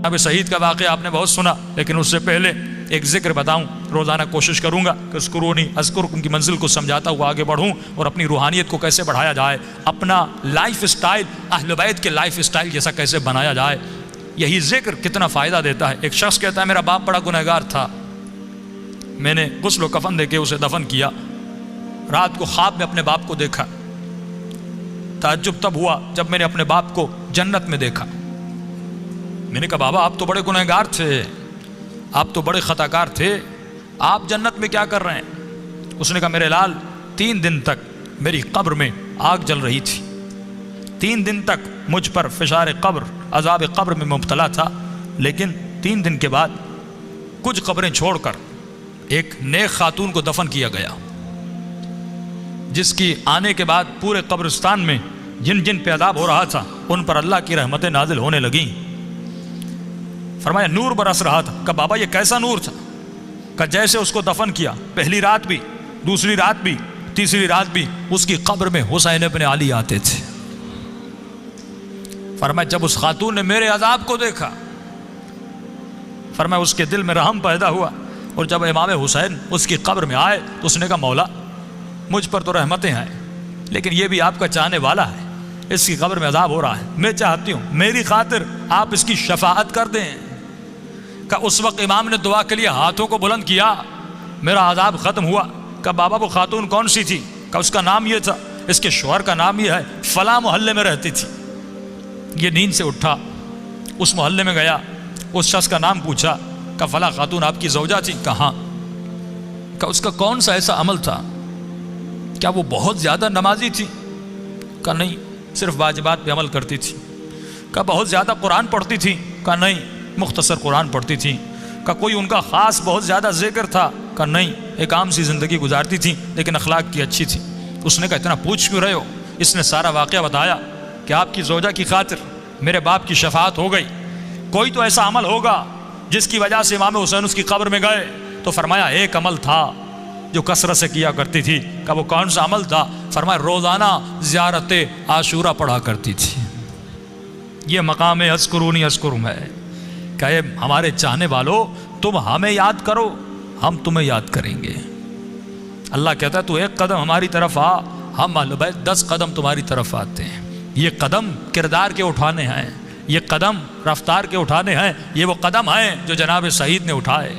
اب سعید کا واقعہ آپ نے بہت سنا، لیکن اس سے پہلے ایک ذکر بتاؤں. روزانہ کوشش کروں گا کہ اذکرونی اذکرکم کی منزل کو سمجھاتا ہوا آگے بڑھوں اور اپنی روحانیت کو کیسے بڑھایا جائے، اپنا لائف سٹائل اہل بیت کے لائف سٹائل جیسا کیسے بنایا جائے. یہی ذکر کتنا فائدہ دیتا ہے. ایک شخص کہتا ہے میرا باپ بڑا گنہگار تھا، میں نے غسل و کفن دے کے اسے دفن کیا. رات کو خواب میں اپنے باپ کو دیکھا. تعجب تب ہوا جب میں نے اپنے باپ کو جنت میں دیکھا. میں نے کہا بابا آپ تو بڑے گنہگار تھے، آپ تو بڑے خطاکار تھے، آپ جنت میں کیا کر رہے ہیں؟ اس نے کہا میرے لال 3 دن تک میری قبر میں آگ جل رہی تھی، 3 دن تک مجھ پر فشار قبر عذاب قبر میں مبتلا تھا، لیکن 3 دن کے بعد کچھ قبریں چھوڑ کر ایک نیک خاتون کو دفن کیا گیا، جس کی آنے کے بعد پورے قبرستان میں جن جن پہ عذاب ہو رہا تھا ان پر اللہ کی رحمتیں نازل ہونے لگیں. فرمایا نور برس رہا تھا. کہ بابا یہ کیسا نور تھا؟ کہ جیسے اس کو دفن کیا پہلی رات بھی، دوسری رات بھی، تیسری رات بھی اس کی قبر میں حسین ابن علی آتے تھے. فرمایا جب اس خاتون نے میرے عذاب کو دیکھا، فرمایا اس کے دل میں رحم پیدا ہوا، اور جب امام حسین اس کی قبر میں آئے تو اس نے کہا مولا مجھ پر تو رحمتیں ہیں، لیکن یہ بھی آپ کا چاہنے والا ہے، اس کی قبر میں عذاب ہو رہا ہے، میں چاہتی ہوں میری خاطر آپ اس کی شفاعت کر دیں. کہ اس وقت امام نے دعا کے لیے ہاتھوں کو بلند کیا، میرا عذاب ختم ہوا. کہ بابا وہ خاتون کون سی تھی؟ کہ اس کا نام یہ تھا، اس کے شوہر کا نام یہ ہے، فلاں محلے میں رہتی تھی. یہ نیند سے اٹھا، اس محلے میں گیا، اس شخص کا نام پوچھا کہ فلاں خاتون آپ کی زوجہ تھی؟ کہاں؟ کہ اس کا کون سا ایسا عمل تھا؟ کیا وہ بہت زیادہ نمازی تھی؟ کہ نہیں، صرف واجبات پہ عمل کرتی تھی. کہ بہت زیادہ قرآن پڑھتی تھی؟ کہ نہیں، مختصر قرآن پڑھتی تھی. کہ کوئی ان کا خاص بہت زیادہ ذکر تھا؟ کہ نہیں، ایک عام سی زندگی گزارتی تھی لیکن اخلاق کی اچھی تھی. اس نے کہا اتنا پوچھ کیوں رہے ہو؟ اس نے سارا واقعہ بتایا کہ آپ کی زوجہ کی خاطر میرے باپ کی شفاعت ہو گئی. کوئی تو ایسا عمل ہوگا جس کی وجہ سے امام حسین اس کی قبر میں گئے. تو فرمایا ایک عمل تھا جو کثرت سے کیا کرتی تھی. کہ وہ کون سا عمل تھا؟ فرمایا روزانہ زیارت عاشورہ پڑھا کرتی تھی. یہ مقام اذکرونی اذکرکم ہے کہ ہمارے چاہنے والوں تم ہمیں یاد کرو، ہم تمہیں یاد کریں گے. اللہ کہتا ہے تو 1 قدم ہماری طرف آ، ہم اہل بیت 10 قدم تمہاری طرف آتے ہیں. یہ قدم کردار کے اٹھانے ہیں، یہ قدم رفتار کے اٹھانے ہیں، یہ وہ قدم ہیں جو جناب سعید نے اٹھائے.